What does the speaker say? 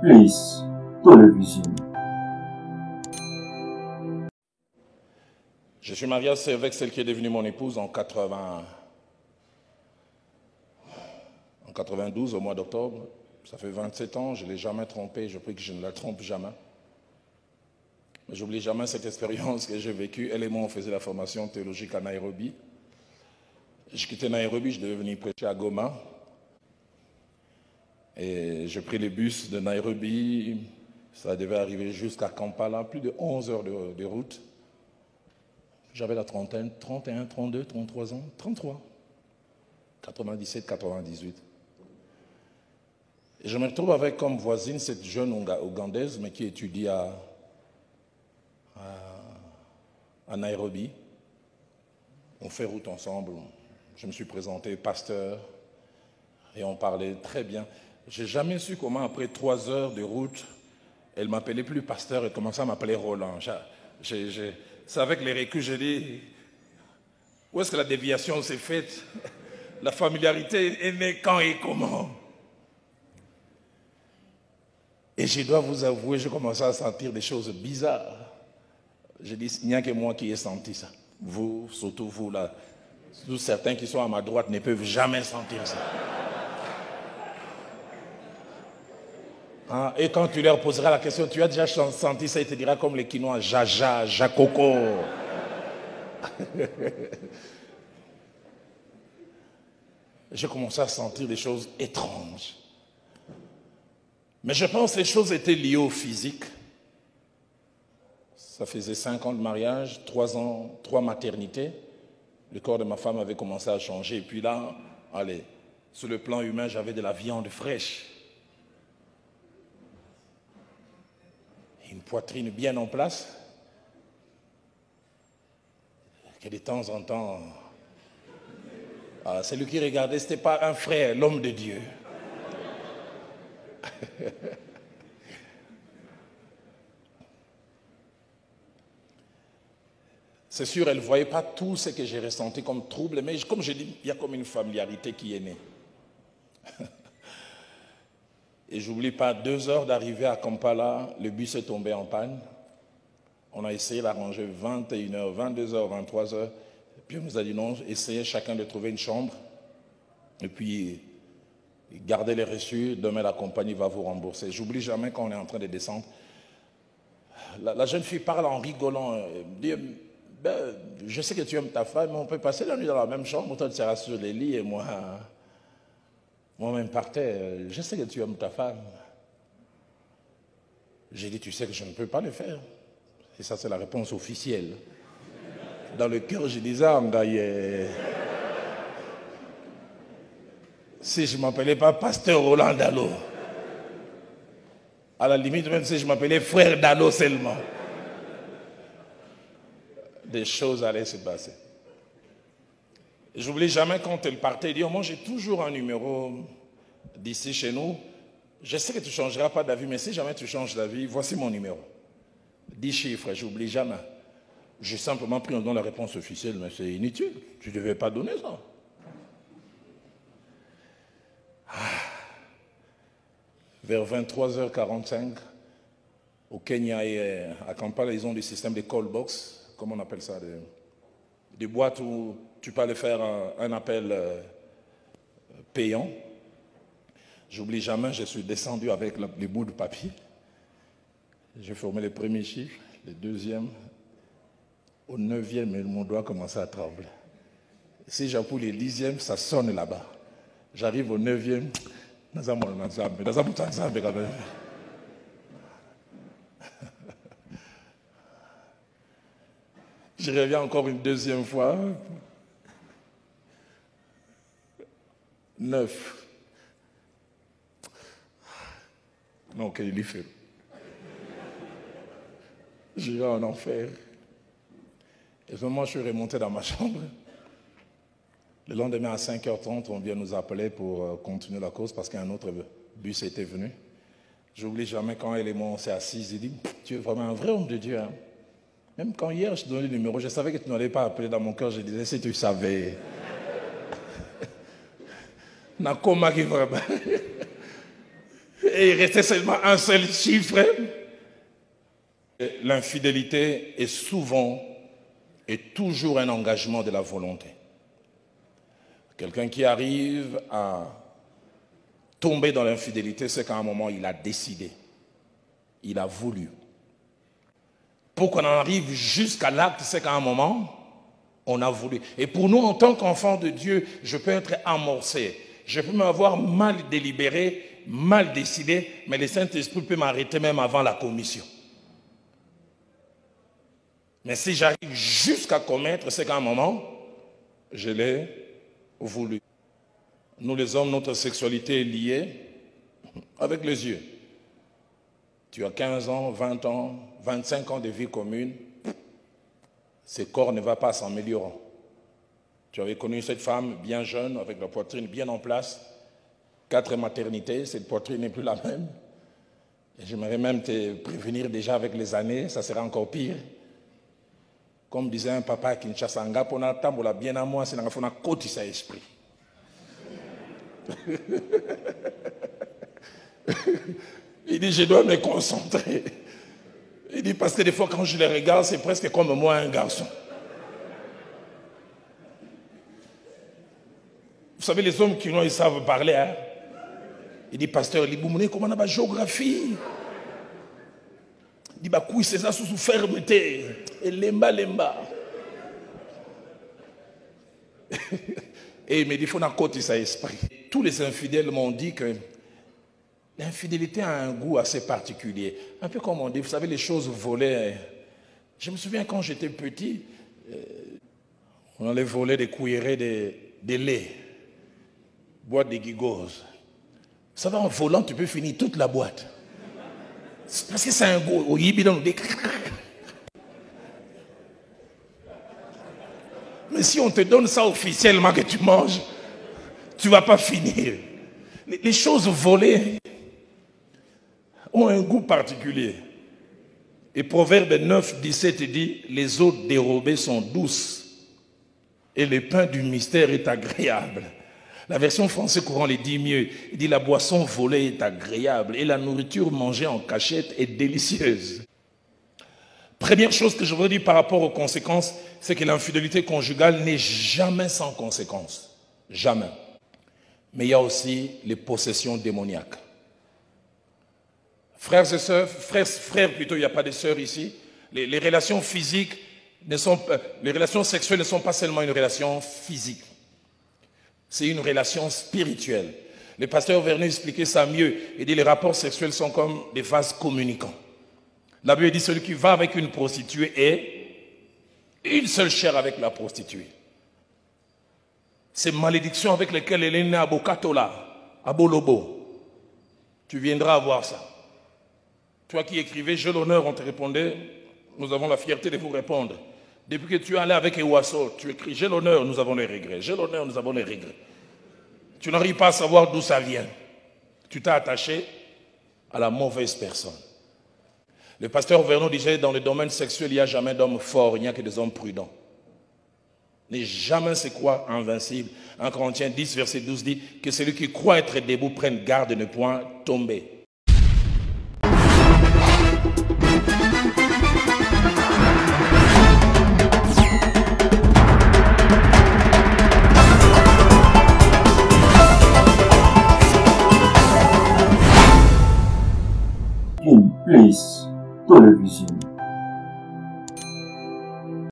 Bliss Télévision. Je suis marié avec celle qui est devenue mon épouse en 92, au mois d'octobre. Ça fait 27 ans, je ne l'ai jamais trompée, je prie que je ne la trompe jamais. Mais j'oublie jamais cette expérience que j'ai vécue. Elle et moi, on faisait la formation théologique à Nairobi. Je quittais Nairobi, je devais venir prêcher à Goma. Et j'ai pris les bus de Nairobi, ça devait arriver jusqu'à Kampala, plus de 11 heures de route. J'avais la trentaine, 31, 32, 33 ans, 33, 97, 98. Et je me retrouve avec comme voisine cette jeune Ougandaise, mais qui étudie à Nairobi. On fait route ensemble. Je me suis présenté pasteur et on parlait très bien. Je n'ai jamais su comment, après 3 heures de route, elle ne m'appelait plus pasteur et commençait à m'appeler Roland. C'est avec les reculs, j'ai dit, où est-ce que la déviation s'est faite? La familiarité est née quand et comment? Et je dois vous avouer, je commençais à sentir des choses bizarres. J'ai dit, il n'y a que moi qui ai senti ça. Vous, surtout vous là, tous certains qui sont à ma droite ne peuvent jamais sentir ça. Et quand tu leur poseras la question, tu as déjà senti ça, il te dira comme les Quinois, Jaja, Jacoco. J'ai commencé à sentir des choses étranges. Mais je pense que les choses étaient liées au physique. Ça faisait 5 ans de mariage, 3 ans, 3 maternités. Le corps de ma femme avait commencé à changer. Et puis là, allez, sur le plan humain, j'avais de la viande fraîche. Une poitrine bien en place. Que de temps en temps, celui qui regardait, ce n'était pas un frère, l'homme de Dieu. C'est sûr, elle ne voyait pas tout ce que j'ai ressenti comme trouble, mais comme je dis, il y a comme une familiarité qui est née. Et j'oublie pas, 2 heures d'arrivée à Kampala, le bus est tombé en panne. On a essayé d'arranger 21h, 22h, 23h. Puis on nous a dit non, essayez chacun de trouver une chambre. Et puis, gardez les reçus, demain la compagnie va vous rembourser. J'oublie jamais quand on est en train de descendre. La jeune fille parle en rigolant, dit, ben, je sais que tu aimes ta femme, mais on peut passer la nuit dans la même chambre, toi tu seras sur les lits et moi-même par terre. Je sais que tu aimes ta femme. J'ai dit, tu sais que je ne peux pas le faire. Et ça, c'est la réponse officielle. Dans le cœur, je disais, si je ne m'appelais pas pasteur Roland Dalo, à la limite, même si je m'appelais frère Dalo seulement, des choses allaient se passer. J'oublie jamais quand elle partait, elle dit, oh, moi j'ai toujours un numéro d'ici chez nous. Je sais que tu ne changeras pas d'avis, mais si jamais tu changes d'avis, voici mon numéro. 10 chiffres, j'oublie jamais. J'ai simplement pris en don la réponse officielle, mais c'est inutile. Tu ne devais pas donner ça. Vers 23h45, au Kenya et à Kampala, ils ont des systèmes de call box, comment on appelle ça, des boîtes où tu peux aller faire un appel payant. J'oublie jamais, je suis descendu avec les bouts de papier. J'ai formé les premiers chiffres, les deuxièmes. Au 9e, mon doigt commençait à trembler. Si j'appuie les 10e, ça sonne là-bas. J'arrive au 9e, je reviens encore une deuxième fois. 9. Non, qu'il y fait. Je vais en enfer. Et vraiment, je suis remonté dans ma chambre. Le lendemain, à 5h30, on vient nous appeler pour continuer la course parce qu'un autre bus était venu. J'oublie jamais quand elle et moi, on s'est assis. Il dit, tu es vraiment un vrai homme de Dieu. Hein? Même quand hier, je te donnais le numéro, je savais que tu n'allais pas appeler dans mon cœur. Je disais, si tu savais. Nakoma qui vraiment. Et il restait seulement un seul chiffre. L'infidélité est souvent et toujours un engagement de la volonté. Quelqu'un qui arrive à tomber dans l'infidélité, c'est qu'à un moment, il a décidé. Il a voulu. Pour qu'on en arrive jusqu'à l'acte, c'est qu'à un moment, on a voulu. Et pour nous, en tant qu'enfants de Dieu, je peux être amorcé. Je peux m'avoir mal délibéré, mal décidé, mais le Saint-Esprit peut m'arrêter même avant la commission. Mais si j'arrive jusqu'à commettre, c'est qu'à un moment, je l'ai voulu. Nous les hommes, notre sexualité est liée avec les yeux. Tu as 15 ans, 20 ans, 25 ans de vie commune, ce corps ne va pas s'améliorer. Tu avais connu cette femme bien jeune, avec la poitrine bien en place, 4 maternités, cette poitrine n'est plus la même. Et j'aimerais même te prévenir déjà avec les années, ça sera encore pire. Comme disait un papa à Kinshasa, Ngapona tambola bien à moi, c'est dans un côté sa esprit. Il dit, je dois me concentrer. Il dit, parce que des fois, quand je les regarde, c'est presque comme moi, un garçon. Vous savez, les hommes qui ils savent parler. Hein? Il dit, pasteur, il dit, comment on a la géographie? Il dit, bah, c'est ça sous fermeté. Et lemba. Et il me dit, il faut qu'on côté sa esprit. Tous les infidèles m'ont dit que l'infidélité a un goût assez particulier. Un peu comme on dit, vous savez, les choses volées. Je me souviens quand j'étais petit, on allait voler des cuillerées de lait, boîte de gigos. Vous savez, en volant, tu peux finir toute la boîte. Parce que c'est un goût. Au Yibidon, mais si on te donne ça officiellement que tu manges, tu ne vas pas finir. Les choses volées ont un goût particulier. Et Proverbe 9, 17 dit, les eaux dérobées sont douces et le pain du mystère est agréable. La version française courant les dit mieux. Il dit, la boisson volée est agréable et la nourriture mangée en cachette est délicieuse. Première chose que je voudrais dire par rapport aux conséquences, c'est que l'infidélité conjugale n'est jamais sans conséquences. Jamais. Mais il y a aussi les possessions démoniaques. Frères et sœurs, frères plutôt, il n'y a pas de sœurs ici. Les relations physiques, les relations sexuelles ne sont pas seulement une relation physique. C'est une relation spirituelle. Le pasteur Vernet expliquait ça mieux. Il dit les rapports sexuels sont comme des vases communicants. La Bible dit celui qui va avec une prostituée est une seule chair avec la prostituée. Ces malédictions avec lesquelles elle est née à Bokatola, à Bolobo, tu viendras voir ça. Toi qui écrivais, j'ai l'honneur, on te répondait, nous avons la fierté de vous répondre. Depuis que tu es allé avec Ewaso, tu écris, j'ai l'honneur, nous avons les regrets. J'ai l'honneur, nous avons les regrets. Tu n'arrives pas à savoir d'où ça vient. Tu t'es attaché à la mauvaise personne. Le pasteur Vernon disait, dans le domaine sexuel, il n'y a jamais d'hommes forts, il n'y a que des hommes prudents. N'est jamais c'est quoi invincible. 1 Corinthiens 10, verset 12 dit que celui qui croit être debout prenne garde de ne point tomber. King Place Television.